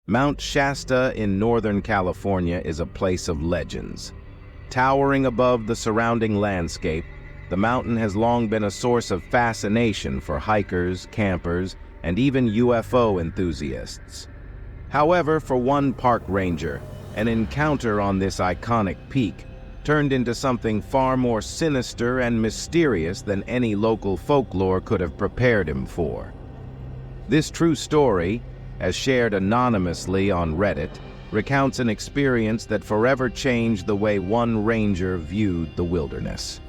Mount Shasta in Northern California is a place of legends. Towering above the surrounding landscape, the mountain has long been a source of fascination for hikers, campers, and even UFO enthusiasts. However, for one park ranger, an encounter on this iconic peak turned into something far more sinister and mysterious than any local folklore could have prepared him for. This true story, as shared anonymously on Reddit, recounts an experience that forever changed the way one ranger viewed the wilderness.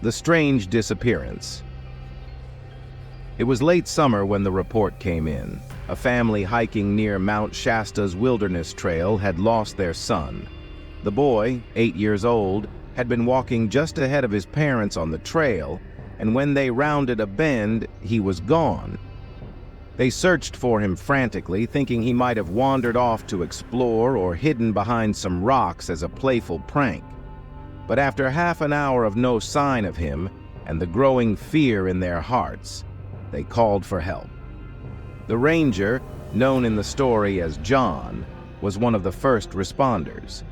The strange disappearance. It was late summer when the report came in. A family hiking near Mount Shasta's wilderness trail had lost their son. The boy, 8 years old, had been walking just ahead of his parents on the trail, and when they rounded a bend, he was gone. They searched for him frantically, thinking he might have wandered off to explore or hidden behind some rocks as a playful prank. But after half an hour of no sign of him, and the growing fear in their hearts, they called for help. The ranger, known in the story as John, was one of the first responders.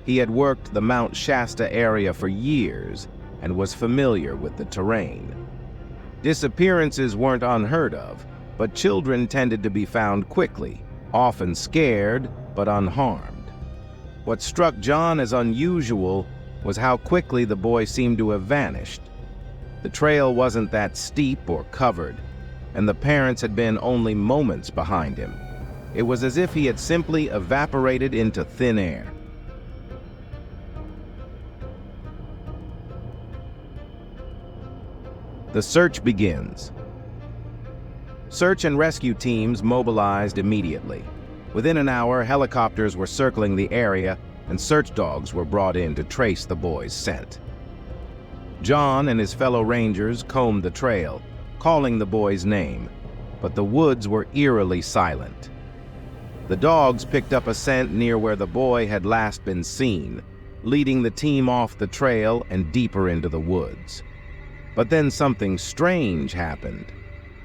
He had worked the Mount Shasta area for years and was familiar with the terrain. Disappearances weren't unheard of, but children tended to be found quickly, often scared but unharmed. What struck John as unusual was how quickly the boy seemed to have vanished. The trail wasn't that steep or covered, and the parents had been only moments behind him. It was as if he had simply evaporated into thin air. The search begins. Search and rescue teams mobilized immediately. Within an hour, helicopters were circling the area, and search dogs were brought in to trace the boy's scent. John and his fellow rangers combed the trail, calling the boy's name, but the woods were eerily silent. The dogs picked up a scent near where the boy had last been seen, leading the team off the trail and deeper into the woods. But then something strange happened.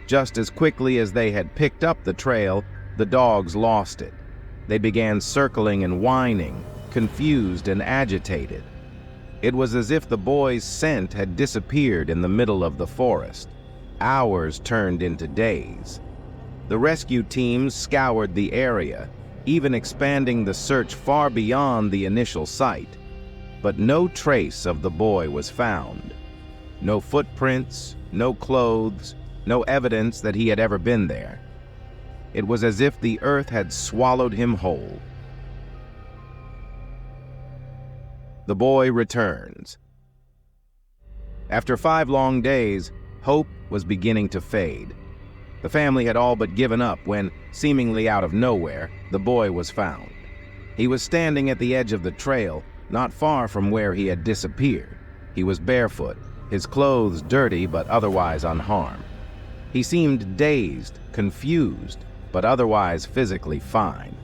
Just as quickly as they had picked up the trail, the dogs lost it. They began circling and whining, confused and agitated. It was as if the boy's scent had disappeared in the middle of the forest. Hours turned into days. The rescue teams scoured the area, even expanding the search far beyond the initial site. But no trace of the boy was found. No footprints, no clothes, no evidence that he had ever been there. It was as if the earth had swallowed him whole. The boy returns. After 5 long days, hope was beginning to fade. The family had all but given up when, seemingly out of nowhere, the boy was found. He was standing at the edge of the trail, not far from where he had disappeared. He was barefoot, his clothes dirty but otherwise unharmed. He seemed dazed, confused, but otherwise physically fine.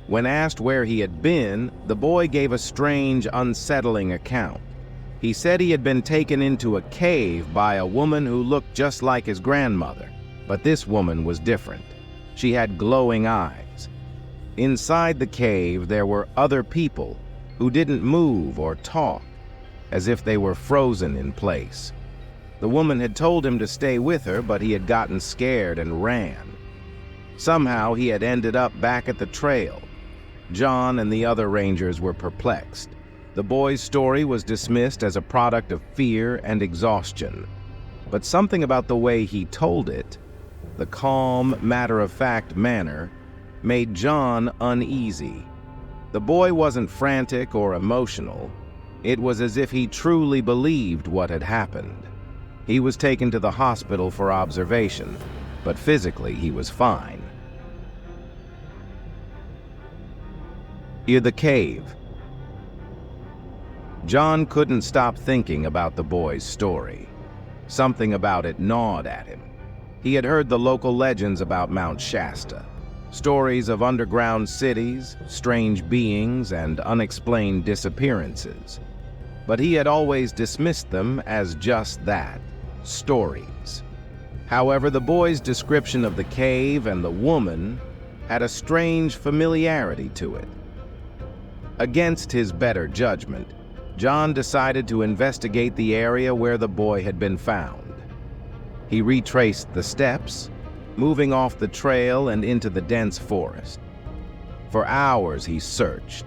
When asked where he had been, the boy gave a strange, unsettling account. He said he had been taken into a cave by a woman who looked just like his grandmother, but this woman was different. She had glowing eyes. Inside the cave, there were other people who didn't move or talk, as if they were frozen in place. The woman had told him to stay with her, but he had gotten scared and ran. Somehow he had ended up back at the trail. John and the other rangers were perplexed. The boy's story was dismissed as a product of fear and exhaustion. But something about the way he told it, the calm, matter-of-fact manner, made John uneasy. The boy wasn't frantic or emotional. It was as if he truly believed what had happened. He was taken to the hospital for observation, but physically he was fine. Near the cave. John couldn't stop thinking about the boy's story. Something about it gnawed at him. He had heard the local legends about Mount Shasta, stories of underground cities, strange beings, and unexplained disappearances. But he had always dismissed them as just that, stories. However, the boy's description of the cave and the woman had a strange familiarity to it. Against his better judgment, John decided to investigate the area where the boy had been found. He retraced the steps, moving off the trail and into the dense forest. For hours he searched,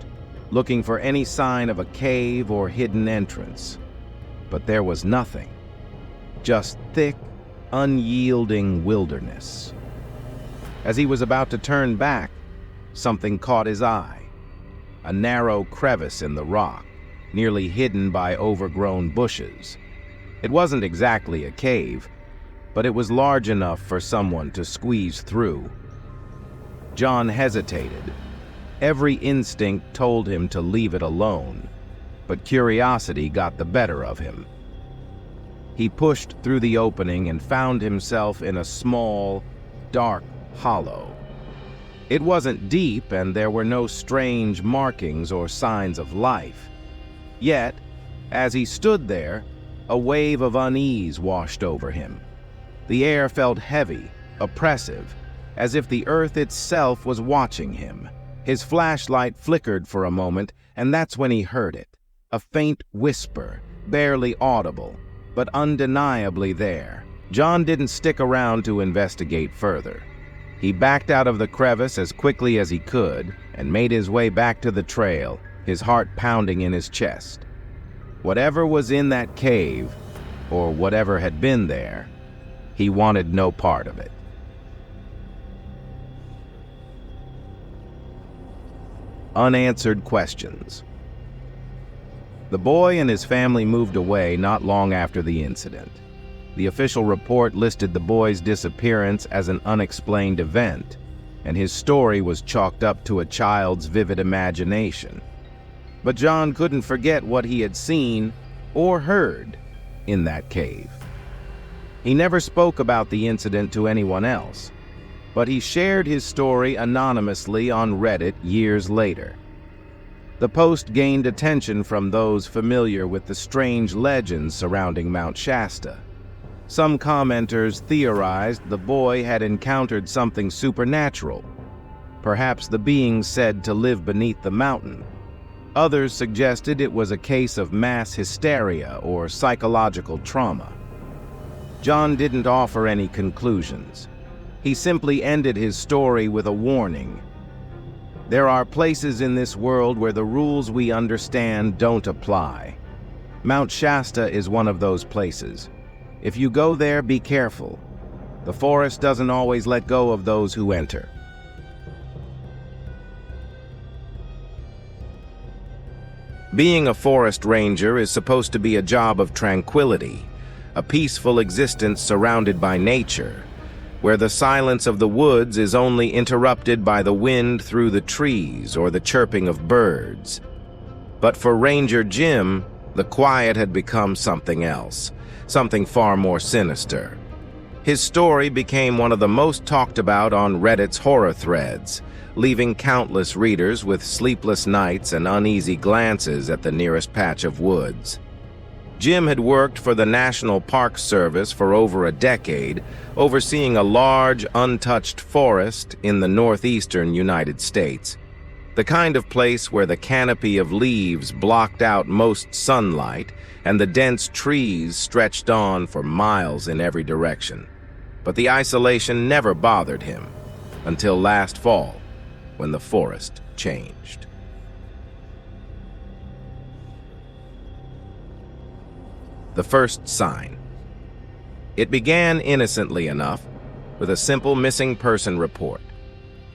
looking for any sign of a cave or hidden entrance. But there was nothing, just thick, unyielding wilderness. As he was about to turn back, something caught his eye. A narrow crevice in the rock, nearly hidden by overgrown bushes. It wasn't exactly a cave, but it was large enough for someone to squeeze through. John hesitated. Every instinct told him to leave it alone, but curiosity got the better of him. He pushed through the opening and found himself in a small, dark hollow. It wasn't deep, and there were no strange markings or signs of life. Yet, as he stood there, a wave of unease washed over him. The air felt heavy, oppressive, as if the earth itself was watching him. His flashlight flickered for a moment, and that's when he heard it. A faint whisper, barely audible, but undeniably there. John didn't stick around to investigate further. He backed out of the crevice as quickly as he could and made his way back to the trail, his heart pounding in his chest. Whatever was in that cave, or whatever had been there, he wanted no part of it. Unanswered questions. The boy and his family moved away not long after the incident. The official report listed the boy's disappearance as an unexplained event, and his story was chalked up to a child's vivid imagination. But John couldn't forget what he had seen or heard in that cave. He never spoke about the incident to anyone else, but he shared his story anonymously on Reddit years later. The post gained attention from those familiar with the strange legends surrounding Mount Shasta. Some commenters theorized the boy had encountered something supernatural, perhaps the being said to live beneath the mountain. Others suggested it was a case of mass hysteria or psychological trauma. John didn't offer any conclusions. He simply ended his story with a warning. There are places in this world where the rules we understand don't apply. Mount Shasta is one of those places. If you go there, be careful. The forest doesn't always let go of those who enter. Being a forest ranger is supposed to be a job of tranquility, a peaceful existence surrounded by nature, where the silence of the woods is only interrupted by the wind through the trees or the chirping of birds. But for Ranger Jim, the quiet had become something else, something far more sinister. His story became one of the most talked about on Reddit's horror threads, leaving countless readers with sleepless nights and uneasy glances at the nearest patch of woods. Jim had worked for the National Park Service for over a decade, overseeing a large, untouched forest in the northeastern United States, the kind of place where the canopy of leaves blocked out most sunlight and the dense trees stretched on for miles in every direction. But the isolation never bothered him, until last fall, when the forest changed. The first sign. It began innocently enough, with a simple missing person report.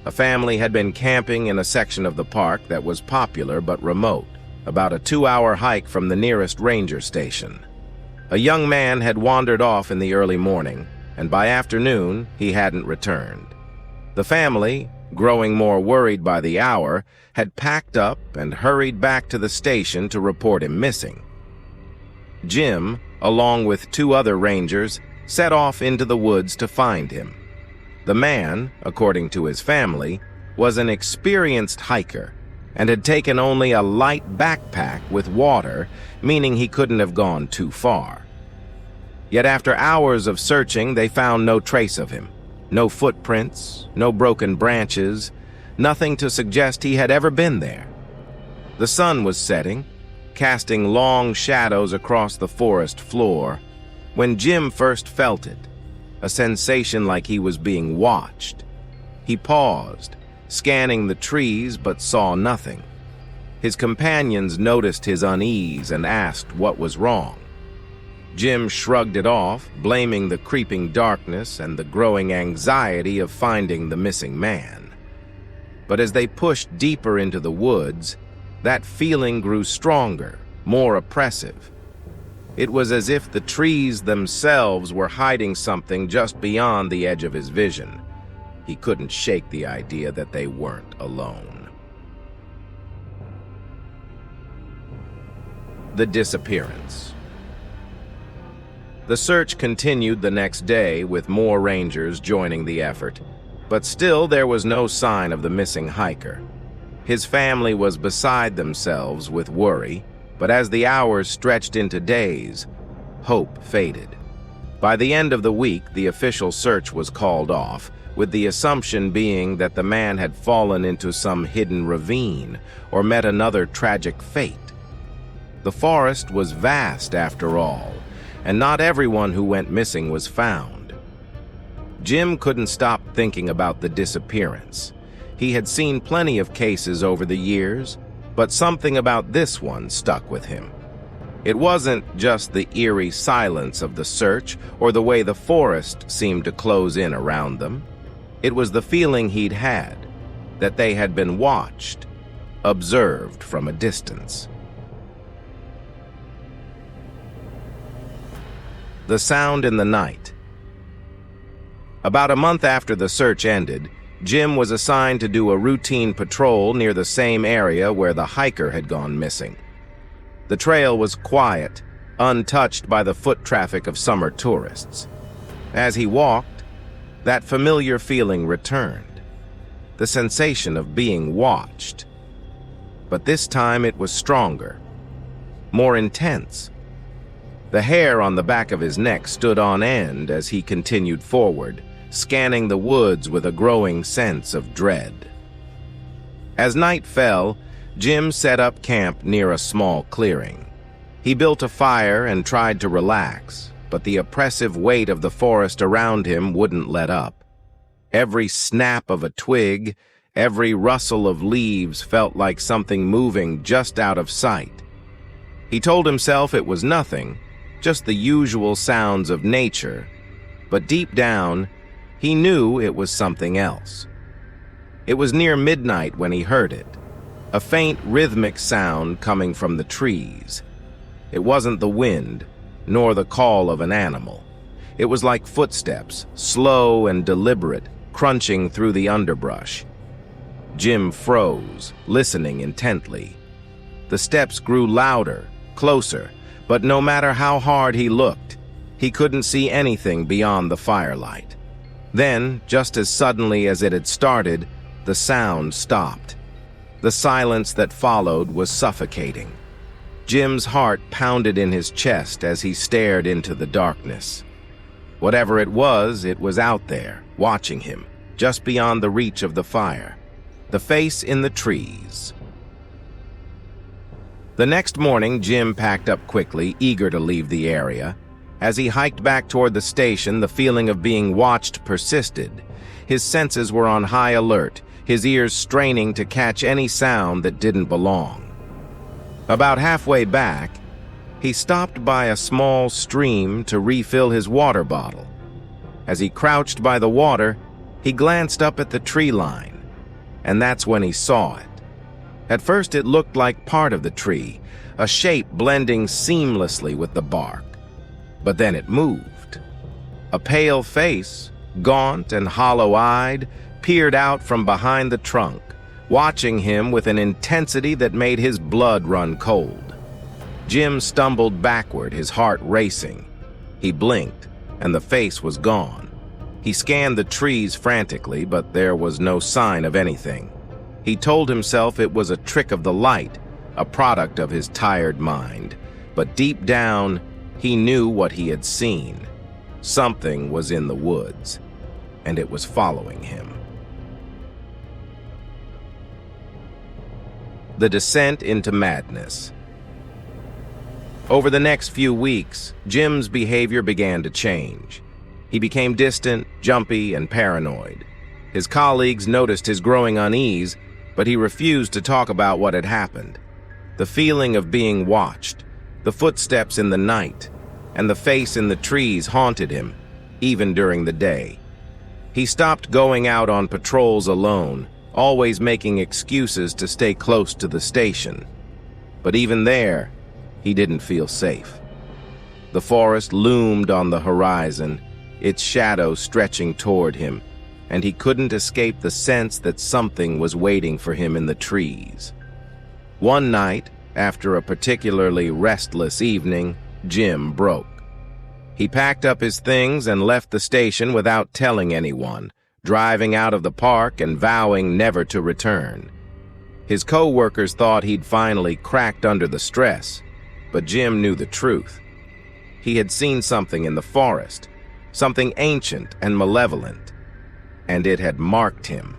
A family had been camping in a section of the park that was popular but remote, about a 2-hour hike from the nearest ranger station. A young man had wandered off in the early morning, and by afternoon he hadn't returned. The family, growing more worried by the hour, had packed up and hurried back to the station to report him missing. Jim, along with 2 other rangers, set off into the woods to find him. The man, according to his family, was an experienced hiker and had taken only a light backpack with water, meaning he couldn't have gone too far. Yet after hours of searching, they found no trace of him. No footprints, no broken branches, nothing to suggest he had ever been there. The sun was setting, casting long shadows across the forest floor, when Jim first felt it, a sensation like he was being watched. He paused, scanning the trees, but saw nothing. His companions noticed his unease and asked what was wrong. Jim shrugged it off, blaming the creeping darkness and the growing anxiety of finding the missing man. But as they pushed deeper into the woods, that feeling grew stronger, more oppressive. It was as if the trees themselves were hiding something just beyond the edge of his vision. He couldn't shake the idea that they weren't alone. The disappearance. The search continued the next day, with more rangers joining the effort, but still there was no sign of the missing hiker. His family was beside themselves with worry, but as the hours stretched into days, hope faded. By the end of the week, the official search was called off, with the assumption being that the man had fallen into some hidden ravine or met another tragic fate. The forest was vast after all, and not everyone who went missing was found. Jim couldn't stop thinking about the disappearance. He had seen plenty of cases over the years, but something about this one stuck with him. It wasn't just the eerie silence of the search or the way the forest seemed to close in around them. It was the feeling he'd had, that they had been watched, observed from a distance. The sound in the night. About a month after the search ended, Jim was assigned to do a routine patrol near the same area where the hiker had gone missing. The trail was quiet, untouched by the foot traffic of summer tourists. As he walked, that familiar feeling returned, the sensation of being watched. But this time it was stronger, more intense. The hair on the back of his neck stood on end as he continued forward, scanning the woods with a growing sense of dread. As night fell, Jim set up camp near a small clearing. He built a fire and tried to relax, but the oppressive weight of the forest around him wouldn't let up. Every snap of a twig, every rustle of leaves felt like something moving just out of sight. He told himself it was nothing, just the usual sounds of nature, but deep down, he knew it was something else. It was near midnight when he heard it, a faint rhythmic sound coming from the trees. It wasn't the wind, nor the call of an animal. It was like footsteps, slow and deliberate, crunching through the underbrush. Jim froze, listening intently. The steps grew louder, closer, but no matter how hard he looked, he couldn't see anything beyond the firelight. Then, just as suddenly as it had started, the sound stopped. The silence that followed was suffocating. Jim's heart pounded in his chest as he stared into the darkness. Whatever it was out there, watching him, just beyond the reach of the fire. The face in the trees. The next morning, Jim packed up quickly, eager to leave the area. As he hiked back toward the station, the feeling of being watched persisted. His senses were on high alert, his ears straining to catch any sound that didn't belong. About halfway back, he stopped by a small stream to refill his water bottle. As he crouched by the water, he glanced up at the tree line, and that's when he saw it. At first it looked like part of the tree, a shape blending seamlessly with the bark. But then it moved. A pale face, gaunt and hollow-eyed, peered out from behind the trunk, watching him with an intensity that made his blood run cold. Jim stumbled backward, his heart racing. He blinked, and the face was gone. He scanned the trees frantically, but there was no sign of anything. He told himself it was a trick of the light, a product of his tired mind. But deep down, He knew what he had seen. Something was in the woods, and it was following him. The descent into madness. Over the next few weeks, Jim's behavior began to change. He became distant, jumpy, and paranoid. His colleagues noticed his growing unease, but he refused to talk about what had happened. The feeling of being watched, the footsteps in the night, and the face in the trees haunted him, even during the day. He stopped going out on patrols alone, always making excuses to stay close to the station. But even there, he didn't feel safe. The forest loomed on the horizon, its shadow stretching toward him, and he couldn't escape the sense that something was waiting for him in the trees. One night, after a particularly restless evening, Jim broke. He packed up his things and left the station without telling anyone, driving out of the park and vowing never to return. His co-workers thought he'd finally cracked under the stress, but Jim knew the truth. He had seen something in the forest, something ancient and malevolent, and it had marked him.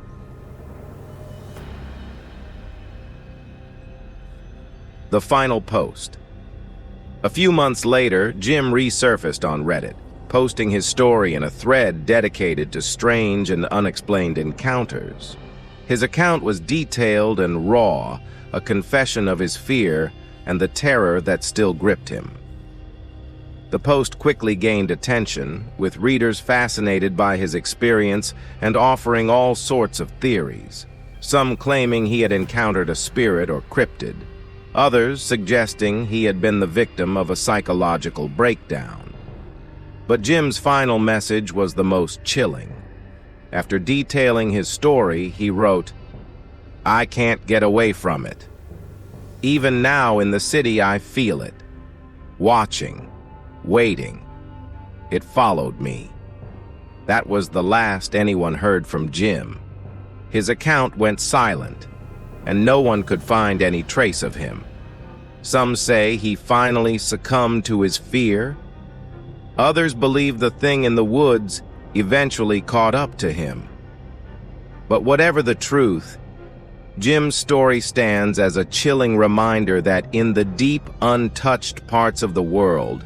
The final post. A few months later, Jim resurfaced on Reddit, posting his story in a thread dedicated to strange and unexplained encounters. His account was detailed and raw, a confession of his fear and the terror that still gripped him. The post quickly gained attention, with readers fascinated by his experience and offering all sorts of theories, some claiming he had encountered a spirit or cryptid, others suggesting he had been the victim of a psychological breakdown. But Jim's final message was the most chilling. After detailing his story, he wrote, "I can't get away from it. Even now in the city I feel it. Watching. Waiting. It followed me." That was the last anyone heard from Jim. His account went silent, and no one could find any trace of him. Some say he finally succumbed to his fear. Others believe the thing in the woods eventually caught up to him. But whatever the truth, Jim's story stands as a chilling reminder that in the deep, untouched parts of the world,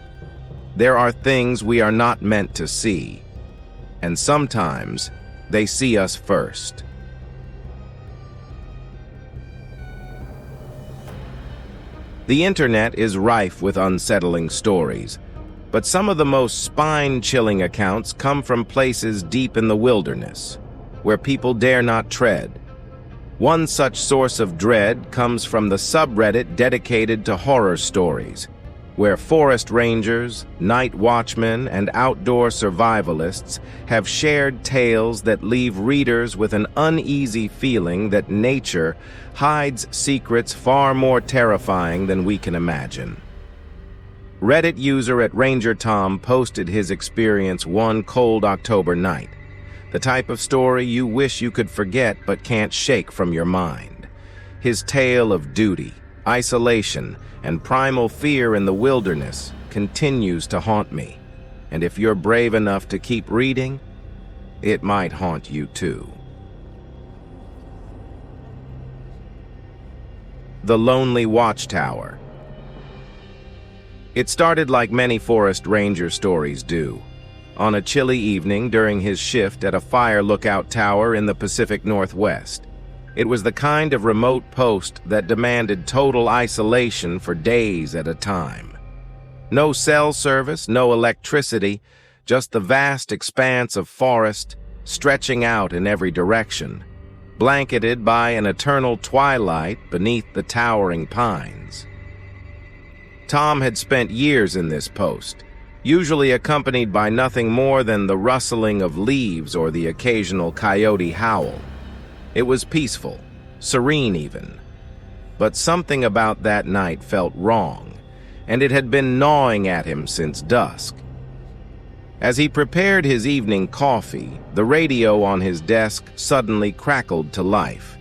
there are things we are not meant to see, and sometimes they see us first. The internet is rife with unsettling stories, but some of the most spine-chilling accounts come from places deep in the wilderness, where people dare not tread. One such source of dread comes from the subreddit dedicated to horror stories, where forest rangers, night watchmen, and outdoor survivalists have shared tales that leave readers with an uneasy feeling that nature hides secrets far more terrifying than we can imagine. Reddit user @RangerTom posted his experience one cold October night, the type of story you wish you could forget but can't shake from your mind. His tale of duty, isolation, and primal fear in the wilderness continues to haunt me, and if you're brave enough to keep reading, it might haunt you too. The Lonely Watchtower. It started like many forest ranger stories do, on a chilly evening during his shift at a fire lookout tower in the Pacific Northwest. It was the kind of remote post that demanded total isolation for days at a time. No cell service, no electricity, just the vast expanse of forest stretching out in every direction, blanketed by an eternal twilight beneath the towering pines. Tom had spent years in this post, usually accompanied by nothing more than the rustling of leaves or the occasional coyote howl. It was peaceful, serene even. But something about that night felt wrong, and it had been gnawing at him since dusk. As he prepared his evening coffee, the radio on his desk suddenly crackled to life.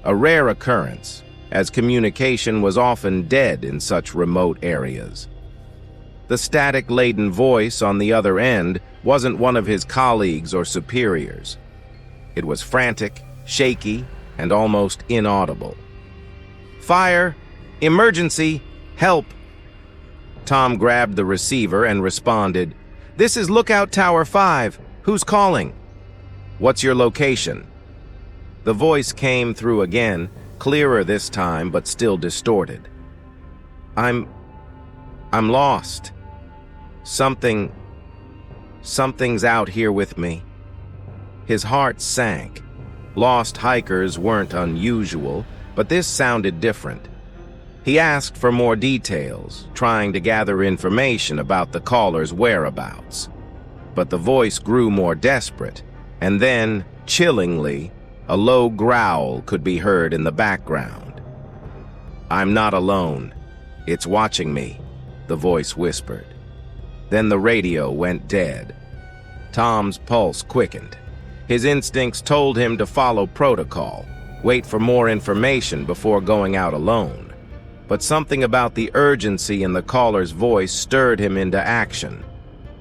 A rare occurrence, as communication was often dead in such remote areas. The static-laden voice on the other end wasn't one of his colleagues or superiors. It was frantic, shaky, and almost inaudible. "Fire! Emergency! Help!" Tom grabbed the receiver and responded, "This is Lookout Tower 5. Who's calling?" "What's your location?" The voice came through again, clearer this time, but still distorted. I'm lost. Something's out here with me." His heart sank. Lost hikers weren't unusual, but this sounded different. He asked for more details, trying to gather information about the caller's whereabouts. But the voice grew more desperate, and then, chillingly, a low growl could be heard in the background. "I'm not alone. It's watching me," the voice whispered. Then the radio went dead. Tom's pulse quickened. His instincts told him to follow protocol, wait for more information before going out alone. But something about the urgency in the caller's voice stirred him into action.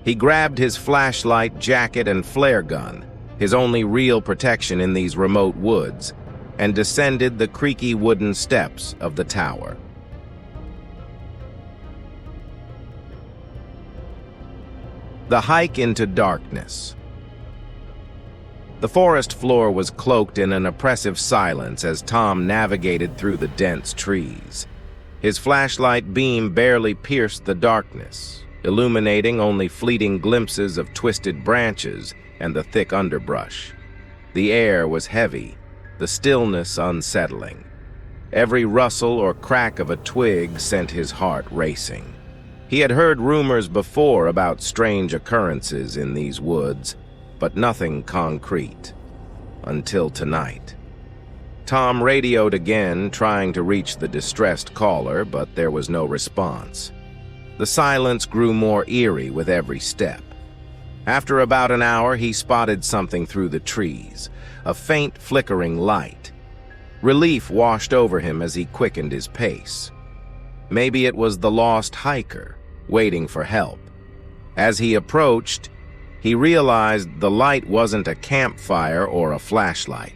He grabbed his flashlight, jacket, and flare gun, his only real protection in these remote woods, and descended the creaky wooden steps of the tower. The hike into darkness. The forest floor was cloaked in an oppressive silence as Tom navigated through the dense trees. His flashlight beam barely pierced the darkness, illuminating only fleeting glimpses of twisted branches and the thick underbrush. The air was heavy, the stillness unsettling. Every rustle or crack of a twig sent his heart racing. He had heard rumors before about strange occurrences in these woods, but nothing concrete. Until tonight. Tom radioed again, trying to reach the distressed caller, but there was no response. The silence grew more eerie with every step. After about an hour, he spotted something through the trees, a faint flickering light. Relief washed over him as he quickened his pace. Maybe it was the lost hiker, waiting for help. As he approached, he realized the light wasn't a campfire or a flashlight.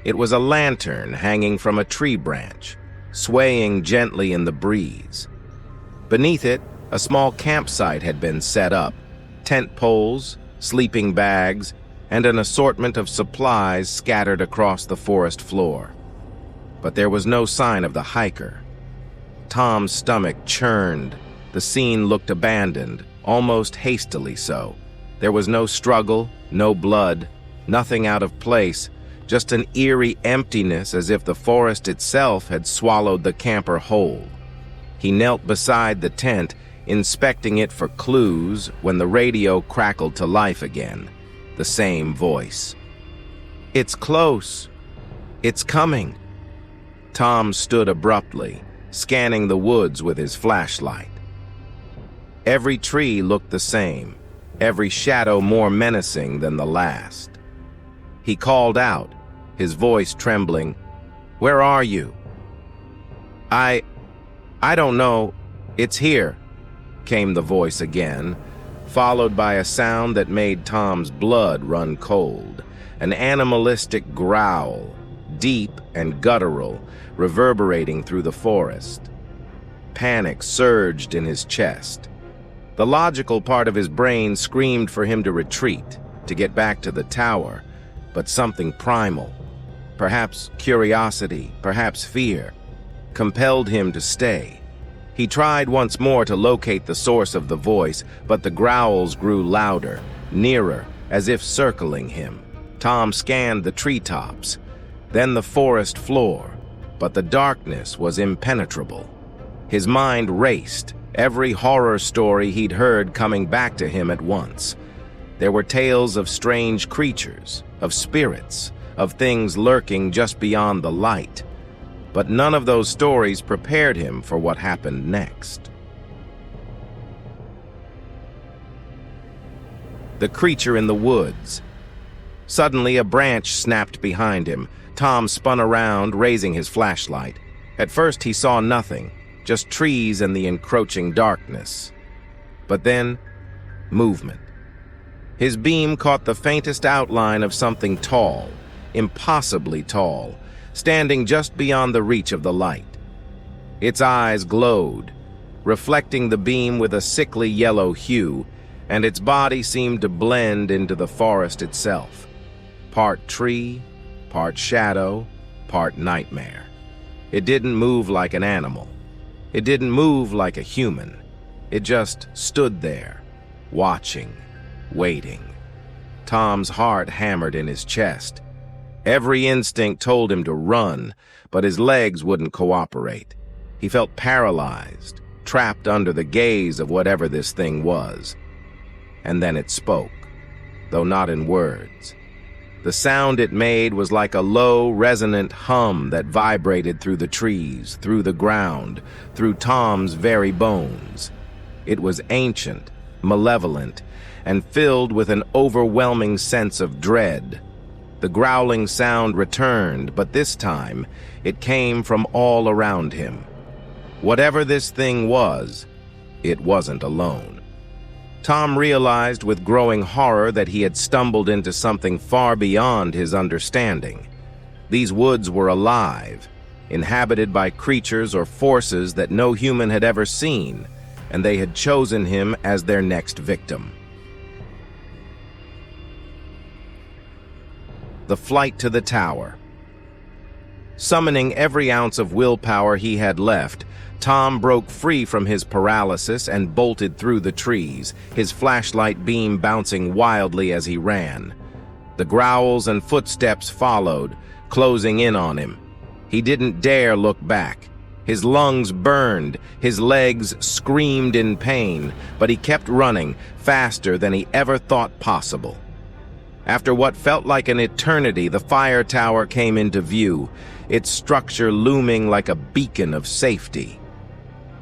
It was a lantern hanging from a tree branch, swaying gently in the breeze. Beneath it, a small campsite had been set up, tent poles, sleeping bags, and an assortment of supplies scattered across the forest floor. But there was no sign of the hiker. Tom's stomach churned. The scene looked abandoned, almost hastily so. There was no struggle, no blood, nothing out of place, just an eerie emptiness as if the forest itself had swallowed the camper whole. He knelt beside the tent, inspecting it for clues, when the radio crackled to life again. The same voice. "It's close. It's coming." Tom stood abruptly, scanning the woods with his flashlight. Every tree looked the same, every shadow more menacing than the last. He called out, his voice trembling, "Where are you?" I don't know. It's here," came the voice again, followed by a sound that made Tom's blood run cold, an animalistic growl, deep and guttural, reverberating through the forest. Panic surged in his chest. The logical part of his brain screamed for him to retreat, to get back to the tower, but something primal, perhaps curiosity, perhaps fear, compelled him to stay. He tried once more to locate the source of the voice, but the growls grew louder, nearer, as if circling him. Tom scanned the treetops, then the forest floor, but the darkness was impenetrable. His mind raced, every horror story he'd heard coming back to him at once. There were tales of strange creatures, of spirits, of things lurking just beyond the light. But none of those stories prepared him for what happened next. The creature in the woods. Suddenly, a branch snapped behind him. Tom spun around, raising his flashlight. At first, he saw nothing, just trees and the encroaching darkness. But then, movement. His beam caught the faintest outline of something tall, impossibly tall, standing just beyond the reach of the light. Its eyes glowed, reflecting the beam with a sickly yellow hue, and its body seemed to blend into the forest itself. Part tree, part shadow, part nightmare. It didn't move like an animal. It didn't move like a human. It just stood there, watching, waiting. Tom's heart hammered in his chest. Every instinct told him to run, but his legs wouldn't cooperate. He felt paralyzed, trapped under the gaze of whatever this thing was. And then it spoke, though not in words. The sound it made was like a low, resonant hum that vibrated through the trees, through the ground, through Tom's very bones. It was ancient, malevolent, and filled with an overwhelming sense of dread. The growling sound returned, but this time it came from all around him. Whatever this thing was, it wasn't alone. Tom realized with growing horror that he had stumbled into something far beyond his understanding. These woods were alive, inhabited by creatures or forces that no human had ever seen, and they had chosen him as their next victim. The flight to the tower. Summoning every ounce of willpower he had left, Tom broke free from his paralysis and bolted through the trees, his flashlight beam bouncing wildly as he ran. The growls and footsteps followed, closing in on him. He didn't dare look back. His lungs burned, his legs screamed in pain, but he kept running, faster than he ever thought possible. After what felt like an eternity, the fire tower came into view, its structure looming like a beacon of safety.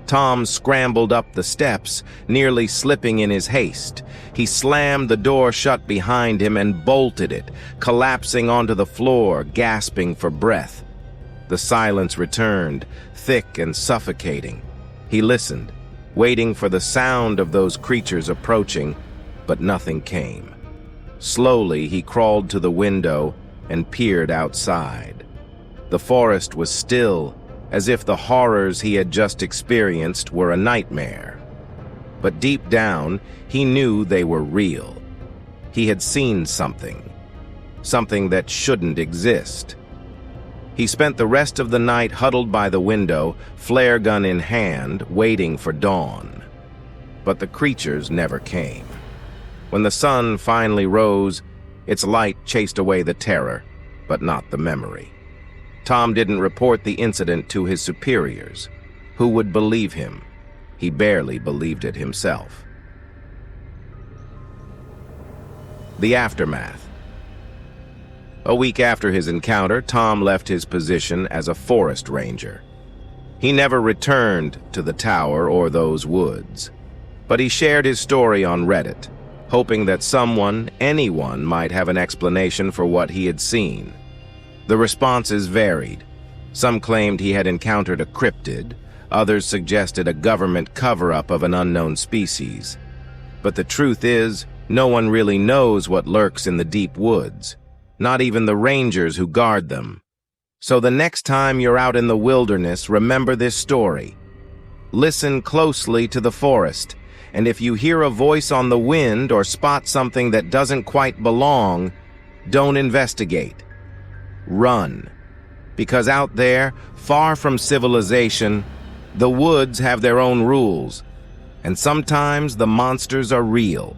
Tom scrambled up the steps, nearly slipping in his haste. He slammed the door shut behind him and bolted it, collapsing onto the floor, gasping for breath. The silence returned, thick and suffocating. He listened, waiting for the sound of those creatures approaching, but nothing came. Slowly, he crawled to the window and peered outside. The forest was still, as if the horrors he had just experienced were a nightmare. But deep down, he knew they were real. He had seen something that shouldn't exist. He spent the rest of the night huddled by the window, flare gun in hand, waiting for dawn. But the creatures never came. When the sun finally rose, its light chased away the terror, but not the memory. Tom didn't report the incident to his superiors. Who would believe him? He barely believed it himself. The aftermath. A week after his encounter, Tom left his position as a forest ranger. He never returned to the tower or those woods, but he shared his story on Reddit, hoping that someone, anyone, might have an explanation for what he had seen. The responses varied. Some claimed he had encountered a cryptid, others suggested a government cover-up of an unknown species. But the truth is, no one really knows what lurks in the deep woods, not even the rangers who guard them. So the next time you're out in the wilderness, remember this story. Listen closely to the forest, and if you hear a voice on the wind or spot something that doesn't quite belong, don't investigate. Run. Because out there, far from civilization, the woods have their own rules, and sometimes the monsters are real.